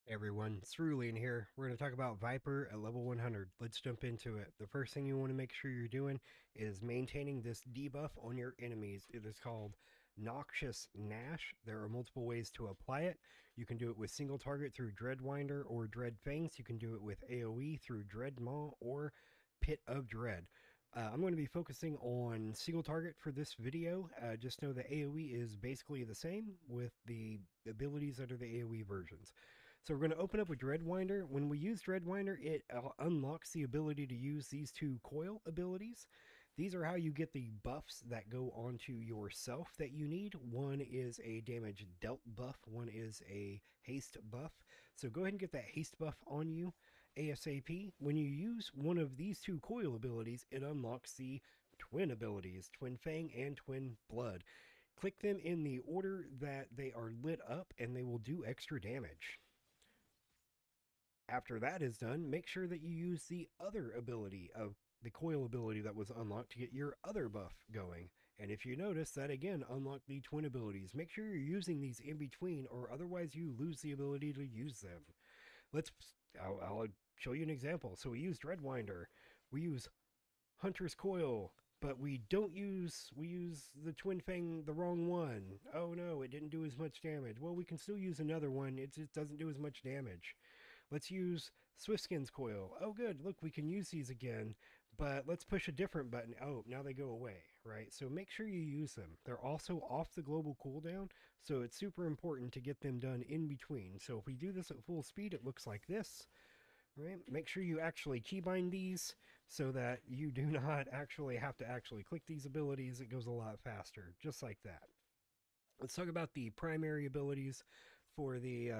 Hey everyone, Cerulean here. We're going to talk about Viper at level 100. Let's jump into it. The first thing you want to make sure you're doing is maintaining this debuff on your enemies. It is called Noxious Gnash. There are multiple ways to apply it. You can do it with single target through Dreadwinder or Dread Fangs. You can do it with AoE through Dread Maw or Pit of Dread. I'm going to be focusing on single target for this video. Just know that AoE is basically the same with the abilities that are the AoE versions. So we're going to open up with Dreadwinder. When we use Dreadwinder, it unlocks the ability to use these two coil abilities. These are how you get the buffs that go onto yourself that you need. One is a damage dealt buff, one is a haste buff. So go ahead and get that haste buff on you ASAP. When you use one of these two coil abilities, it unlocks the twin abilities, Twin Fang and Twin Blood. Click them in the order that they are lit up and they will do extra damage. After that is done, make sure that you use the other ability of the coil ability that was unlocked to get your other buff going. And if you notice, that again unlocked the twin abilities. Make sure you're using these in between, or otherwise you lose the ability to use them. I'll show you an example. So we use Dreadwinder, we use Hunter's Coil, but we use the Twin Fang, the wrong one. Oh no, it didn't do as much damage. Well, we can still use another one. It just doesn't do as much damage. Let's use Swiftskin's Coil. Oh good, look, we can use these again, but let's push a different button. Oh, now they go away, right? So make sure you use them. They're also off the global cooldown, so it's super important to get them done in between. So if we do this at full speed, it looks like this, right? Make sure you actually keybind these so that you do not actually have to actually click these abilities. It goes a lot faster, just like that. Let's talk about the primary abilities for the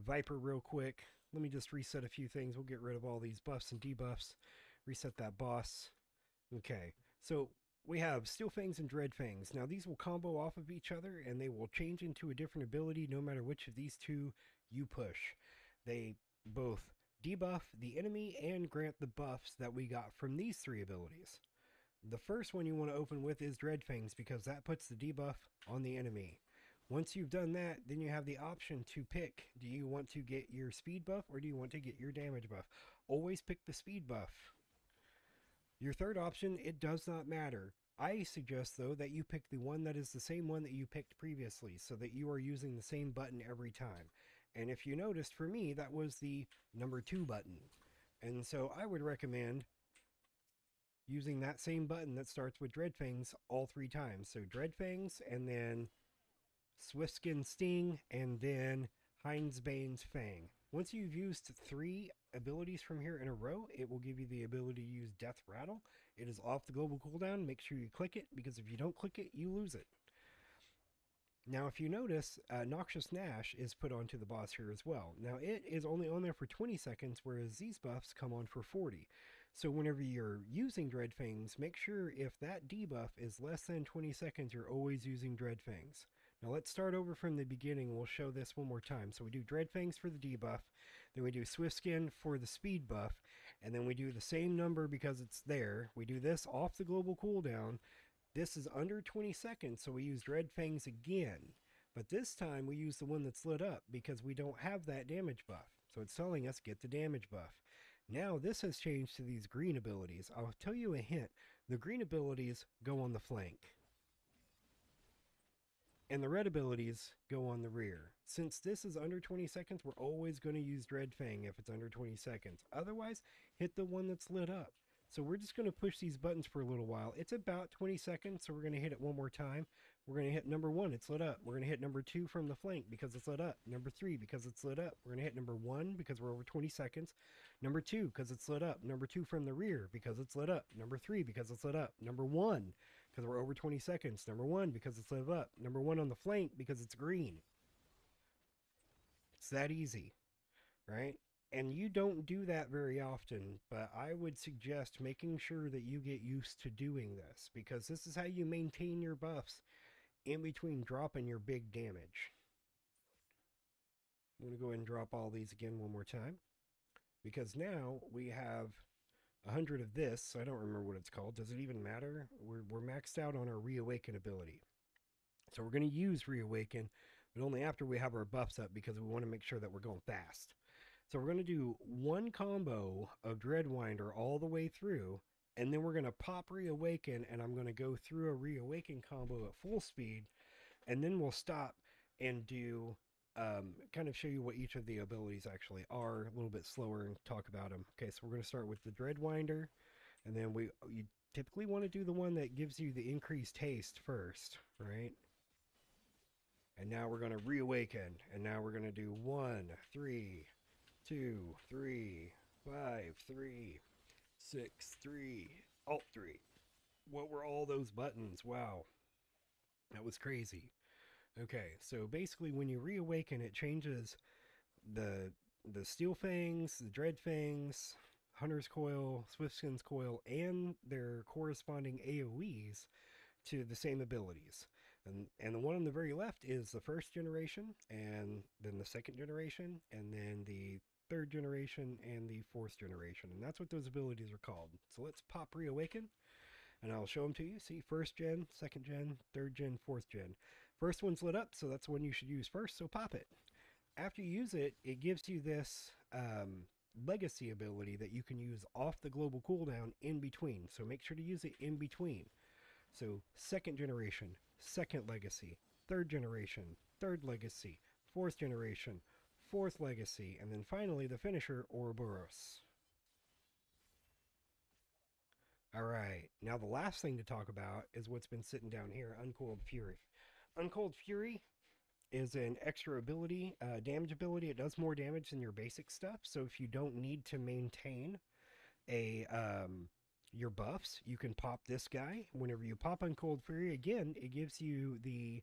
Viper real quick. Let me just reset a few things. We'll get rid of all these buffs and debuffs. Reset that boss. Okay, so we have Steel Fangs and Dread Fangs. Now these will combo off of each other and they will change into a different ability no matter which of these two you push. They both debuff the enemy and grant the buffs that we got from these three abilities. The first one you want to open with is Dread Fangs because that puts the debuff on the enemy. Once you've done that, then you have the option to pick, do you want to get your speed buff or do you want to get your damage buff? Always pick the speed buff. Your third option, it does not matter. I suggest, though, that you pick the one that is the same one that you picked previously so that you are using the same button every time. And if you noticed, for me, that was the number 2 button. And so I would recommend using that same button that starts with Dread Fangs all 3 times. So Dread Fangs, and then Swiftskin Sting, and then Heinzbane's Fang. Once you've used 3 abilities from here in a row, it will give you the ability to use Death Rattle. It is off the global cooldown. Make sure you click it, because if you don't click it, you lose it. Now, if you notice, Noxious Gnash is put onto the boss here as well. Now, it is only on there for 20 seconds, whereas these buffs come on for 40. So whenever you're using Dread Fangs, make sure if that debuff is less than 20 seconds, you're always using Dread Fangs. Now let's start over from the beginning. We'll show this one more time. So we do Dread Fangs for the debuff, then we do Swiftskin for the speed buff, and then we do the same number because it's there. We do this off the global cooldown. This is under 20 seconds, so we use Dread Fangs again. But this time we use the one that's lit up because we don't have that damage buff. So it's telling us get the damage buff. Now this has changed to these green abilities. I'll tell you a hint. The green abilities go on the flank, and the red abilities go on the rear. Since this is under 20 seconds, we're always going to use Dread Fang if it's under 20 seconds. Otherwise, hit the one that's lit up. So we're just going to push these buttons for a little while. It's about 20 seconds, so we're going to hit it one more time. We're going to hit number 1, it's lit up. We're going to hit number 2 from the flank because it's lit up. Number 3 because it's lit up. We're going to hit number 1 because we're over 20 seconds. Number 2 because it's lit up. Number 2 from the rear because it's lit up. Number 3 because it's lit up. Number 1 because we're over 20 seconds. Number 1 because it's lit up. Number 1 on the flank because it's green. It's that easy, right? And you don't do that very often, but I would suggest making sure that you get used to doing this, because this is how you maintain your buffs in between dropping your big damage. I'm going to go ahead and drop all these again one more time, because now we have 100 of this. I don't remember what it's called. Does it even matter? We're maxed out on our Reawaken ability. So we're going to use Reawaken, but only after we have our buffs up because we want to make sure that we're going fast. So we're going to do one combo of Dreadwinder all the way through, and then we're going to pop Reawaken, and I'm going to go through a Reawaken combo at full speed, and then we'll stop and do kind of show you what each of the abilities actually are a little bit slower and talk about them. Okay, so we're going to start with the Dreadwinder, and then you typically want to do the one that gives you the increased haste first, right? And now we're going to Reawaken, and now we're going to do 1, 3, 2, 3, 5, 3, 6, 3, Alt 3. What were all those buttons? Wow. That was crazy. Okay, so basically when you reawaken, it changes the Steel Fangs, the Dread Fangs, Hunter's Coil, Swiftskin's Coil, and their corresponding AoEs to the same abilities. And the one on the very left is the first generation, and then the second generation, and then the third generation, and the fourth generation. And that's what those abilities are called. So let's pop Reawaken, and I'll show them to you. See, first gen, second gen, third gen, fourth gen. First one's lit up, so that's the one you should use first, so pop it. After you use it, it gives you this legacy ability that you can use off the global cooldown in between. So make sure to use it in between. So second generation, second legacy, third generation, third legacy, fourth generation, fourth legacy, and then finally the finisher, Ouroboros. Alright, now the last thing to talk about is what's been sitting down here, Uncoiled Fury. Uncoiled Fury is an extra ability, damage ability. It does more damage than your basic stuff, so if you don't need to maintain your buffs, you can pop this guy. Whenever you pop Uncoiled Fury, again, it gives you the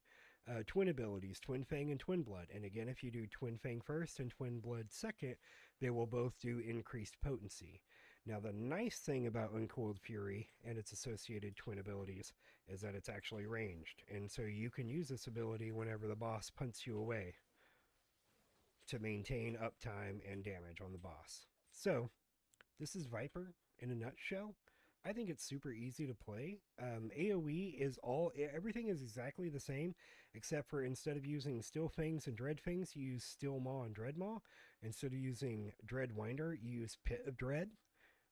twin abilities, Twin Fang and Twin Blood. And again, if you do Twin Fang first and Twin Blood second, they will both do increased potency. Now, the nice thing about Uncoiled Fury and its associated twin abilities is that it's actually ranged. And so you can use this ability whenever the boss punts you away to maintain uptime and damage on the boss. So, this is Viper in a nutshell. I think it's super easy to play. AoE is everything is exactly the same, except for instead of using Steel Fangs and Dread Fangs, you use Steel Maw and Dread Maw. Instead of using Dreadwinder, you use Pit of Dread.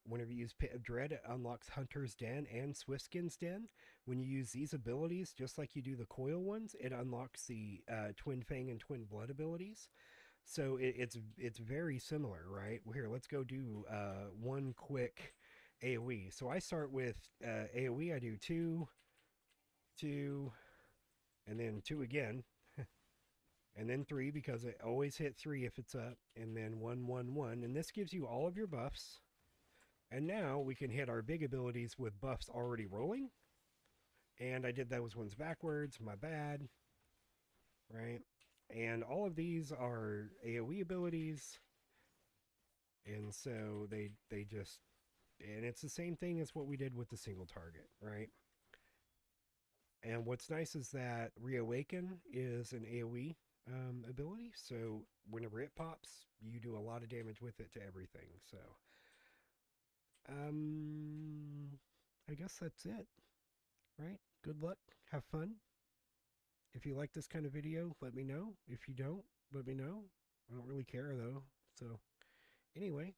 Whenever you use Pit of Dread, it unlocks Hunter's Den and Swiftskin's Den. When you use these abilities, just like you do the Coil ones, it unlocks the Twin Fang and Twin Blood abilities. So it's very similar, right? Well, here, let's go do one quick AoE. So I start with AoE. I do 2, 2, and then 2 again, and then 3 because it always hit 3 if it's up, and then 1, 1, 1. And this gives you all of your buffs. And now we can hit our big abilities with buffs already rolling. And I did those ones backwards, my bad. Right? And all of these are AoE abilities. And so they just... And it's the same thing as what we did with the single target, right? And what's nice is that Reawaken is an AoE ability. So whenever it pops, you do a lot of damage with it to everything. So... I guess that's it, right? Good luck. Have fun. If you like this kind of video, let me know. If you don't, let me know. I don't really care, though. So, anyway,